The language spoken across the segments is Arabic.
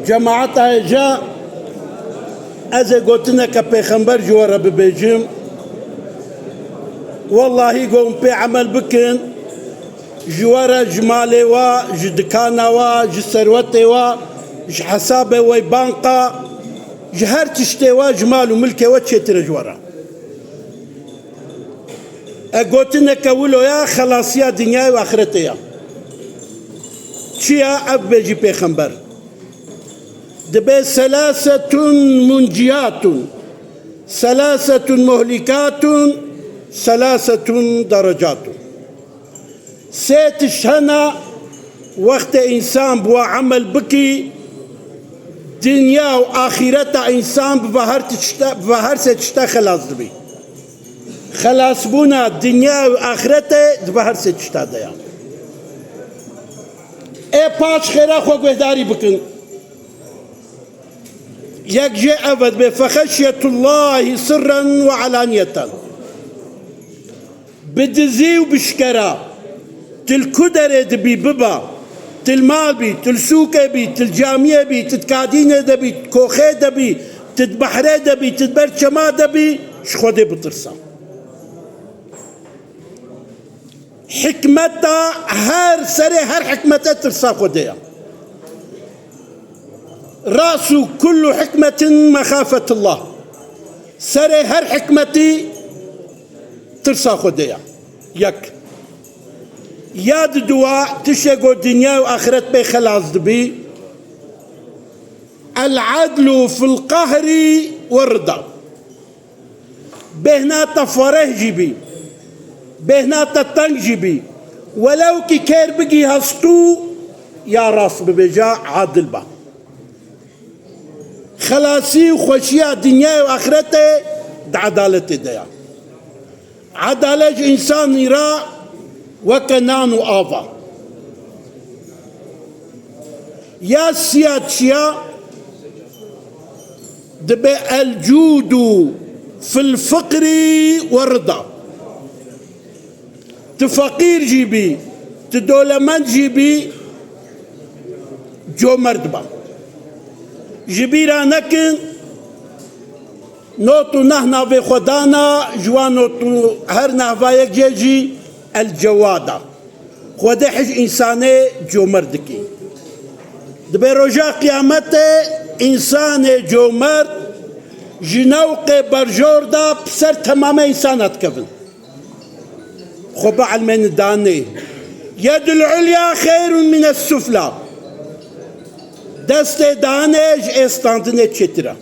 جماعة جاء از قلتنا كبيخنبر جوارا ببيجم والله قوم بي عمل بكن جوارا جمالي وا جدكانا وا جسروتي وا جحسابي وي بانقا جهر تشتي وا جمال وملكي وتشتر جوارا قلتنا كولو يا خلاصيا دنيا واخرتيا شيا أب بيجي بيخنبر دبي ثلاثة منجيات ثلاثة مهلكات ثلاثة درجات سيت الشنا وقت إنسان بوا عمل بكي دنيا وآخرة إنسان بظهر ستشتا خلاص دبي خلاص بونا دنيا وآخرة بظهر ستشتا ديان اي پاش خيرا خو گهداري بكن يك جاء أبد بفخشية الله سرا وعلانية بدزي وبشكرا تلكدر دبي ببا تلمال بي تلسوكة بي تلجامية بي تتكادينة دبي تكوخي دبي تتبحري دبي تتبرشما دبي شخودي بطرسا حكمتا هر سري هر حكمتا ترسا خوديا راس كل حكمة مخافة الله سري هر حكمتي ترسا خوديا يك ياد دواء تشيقو الدنيا وآخرت بي خلاص دبي العدل في القهر والرضا بهنا تفره جبي بهنا تتنجبي ولو كي كير بقي هستو يا راس ببجا عادل با خلاصي وخوشيا دنيا واخرته عدالتي ديا عدالة انسان يرى وكنان وآفا يا سياتشيا دبي الجود في الفقر والرضا تفقير جيبي تدولمن جيبي جو مردبا جبيرا نكن نوتو نهنا في خدانا جوانوتو هر نهفايك جيجي الجوادة خودحج إنساني جو مردكي دبي رجا قيامته إنساني جو مرد جنوق برجور دا بسر تمام إنسانات كفن خب علمين داني يد العليا خير من السفلى دست دانج استاندنه تشترا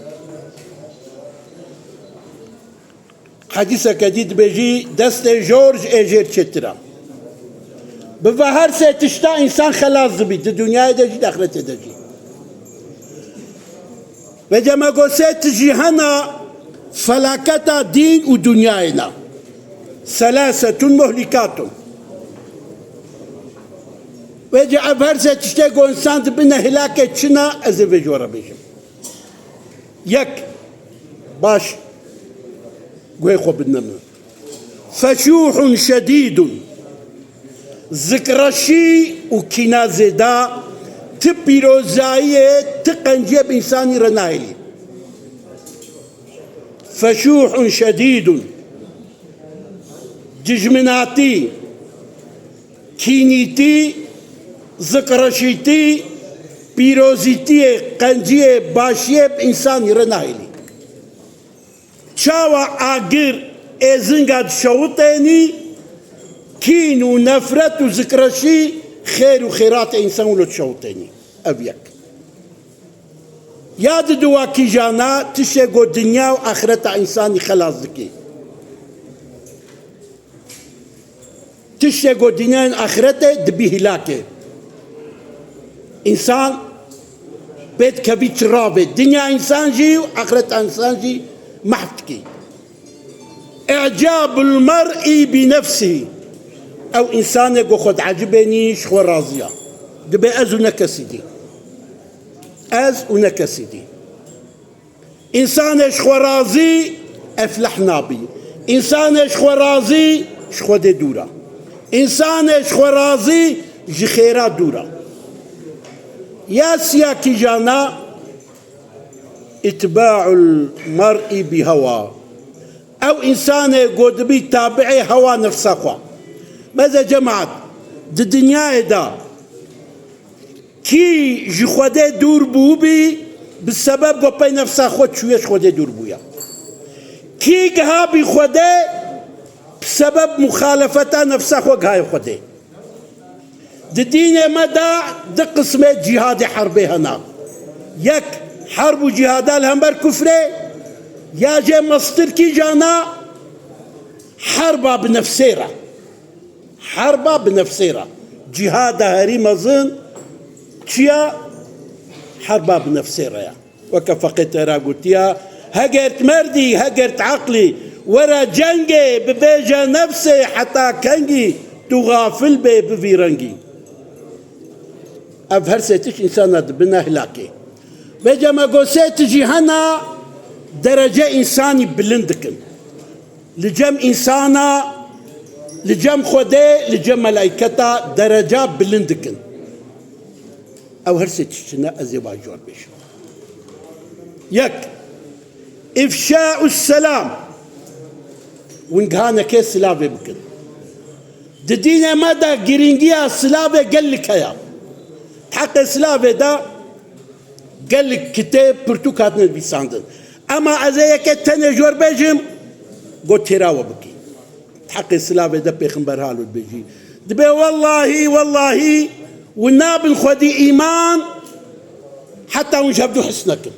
حديثة كديد بيجي دست جورج اجير تشترا بفهر تشتا انسان خلاص بيت الدنيا دجي داخلته دجي وجما قوسيت جهنا فلاكتا دين ودنيانا ثلاثة مهلكات ويجي أبهرسة تشتاقو إنسان بنا هلاكة شنا أزي جورا بيجم يك باش قويخو بالنمو فشوح شديد ذكرشي وكنازي دا تبيروزاية تقنجيب إنساني رنايلي فشوح شديد ججمناتي كينيتي ذكرشيتي بيروزيتي قنجي باشيب إنسان رنايلي شاوى آقر إزنقاد شوطيني كين ونفرت وذكرشي خير وخيرات إنسان ولو تشوطيني أبيك ياد دواكي جانا تشيقو الدنيا وآخرة إنساني خلاص ذكي تشيقو دنيا آخرته دبي هلاكه إنسان بيت كبيت رابط دنيا إنسان جي وآخرة إنسان جي محتكي إعجاب المرء بنفسه أو إنسان يقول خد عجبني شخو راضية دبي أز ونكسدي أز ونكسدي إنسان شخو راضي أفلحنا بي إنسان شخو راضي شخو دي دورا إنسان شخو راضي جي خيرات دورا يا سياكي جانا اتباع المرء بهوى او انسان قد بي تابعي هوا نفسه خوا ماذا جمعت الدنيا دا كي جي خودي دور بوبي بالسبب قبي نفسه خود شويش خودي دور بويا كي قهابي خودي بسبب مخالفة نفسه خود قهاي خودي الدين مدى دي قسمة جهاد حربي هنا يك حرب وجهاد الهمبر كفري يا جي مصدر كي جانا حربة بنفسيرة حربة بنفسيرة جهاد هاري مظن تشيا حربة بنفسيرة يا وكفقت راقوتيا هجرت مردي هجرت عقلي ورا جنجي ببيجا نفسي حتى كنجي تغافل بي بفيرنجي أفهرسيتش إنسانة بنا هلاكي بيجا ما قوسيت جيهانا درجة إنساني بلندكن لجم إنسانا لجم خودي لجم ملايكتا درجة بلندكن أو هرسيتش أزيبا جوار بيش يك إفشاء السلام ونقهانا كي سلافي بكن ددينا مدى جرينجيا سلافي قال لك يا حق سلافي دا قال لك كتاب برتوكاتنا بيساندن اما ازيك تنجور بيجم قلت تراوى بكي حق سلافي دا بيخنبر هالو بيجي دبي والله والناب خدي ايمان حتى ونجبدو حسنكن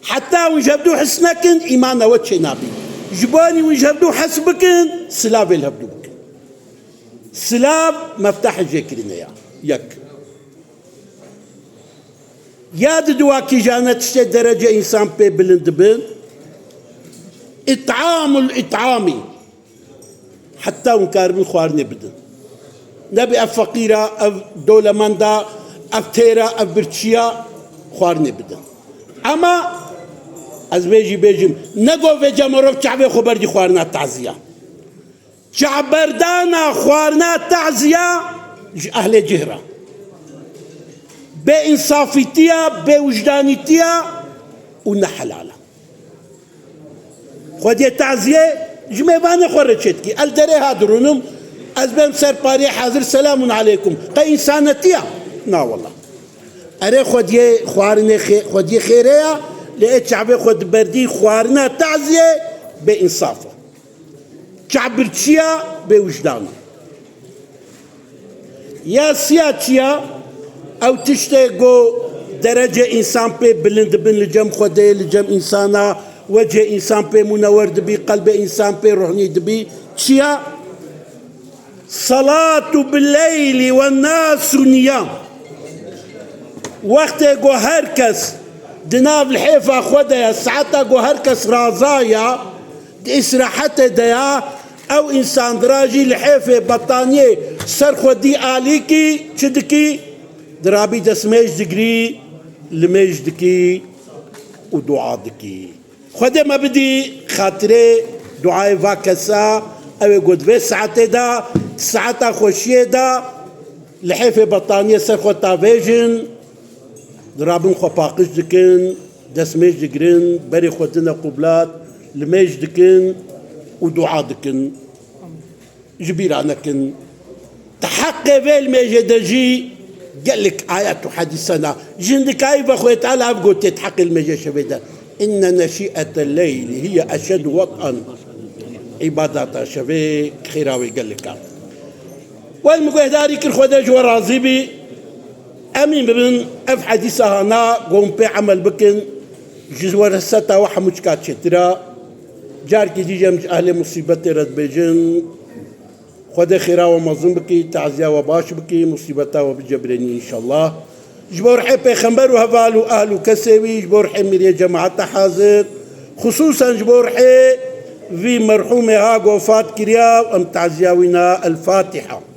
حتى ونجبدو حسنكن ايماننا وجه نابي جباني ونجبدو حسبكن سلافي الهبدو بكن سلاف مفتاح الجيكرين يك ياد دواكي جانت شتي درجة إنسان بي بلند بن إطعام الإطعامي حتى ونكار من خوارني بدن نبي أفقيرة أف دولة مندا أف تيرا أف برشيا خوارني بدن أما از بيجم نقو في جمروف شعبي خبر دي خوارنا التعزية شعبردانا خوارنا التعزية أهل جهرة بإنصافتيا بوجدانيتيا ونحلالا خودي التعزية جميباني خورتشتكي الدري هادرونم أزبم سر باري حاضر سلام عليكم قا إنسانتيا نا والله أري خودي خوارني خودي خيريا لقيت شعبي خود بردي خوارنا تعزية بإنصافه شعبرتشيا بوجدانه يا سياتشيا أو تشتاقو درجة إنسان بي بلند بن لجم خدي لجم إنسانا وجه إنسان بي منور دبي قلب إنسان بي روحني دبي تشيا صلاة بالليل والناس نيام وقت جو هركس دناب الحيفا خدايا ساعتها جو هركس رازايا إسراحته ديا أو إنسان دراجي الحيفة بطانية سر خدي آليكي شدكي درابي دسميج دقري لميج دكي ودعاء دكي خدي ما بدي خاطري دعاء فاكسا أو قد في ساعته دا ساعتها خوشيه دا لحيفة بطانية سر خطا فيجن درابن خباقش دكن دسميج دقرن بري خدنا قبلات لميج دكن ودعاء دكن جبيرانكن تحقق في الميجدجي قال لك آيات حديثنا جندك أيضا أخوة تعالى أبقوا تتحقق الميجا شبيدا إن نشيئة الليل هي أشد وطئا عبادات شبي خيراوي قال لك والمقوه داريك الخوة جوا رازيبي أمين ببن أف حديثها هنا قوم بي عمل بكن جزوار الستا وحمجكات شترا جاركي دي جمج أهل مصيبة رد بيجن خدا خيرا ومظلوم بكي تعزيا وباش بكي مصيبتا وبجبرني إن شاء الله جبور حي بيخمبر وهفالو أهلو كسوي جبور حي مريا جماعة حاضر خصوصا جبور حي في مرحومها وفات كريا وام تعزياونا الفاتحة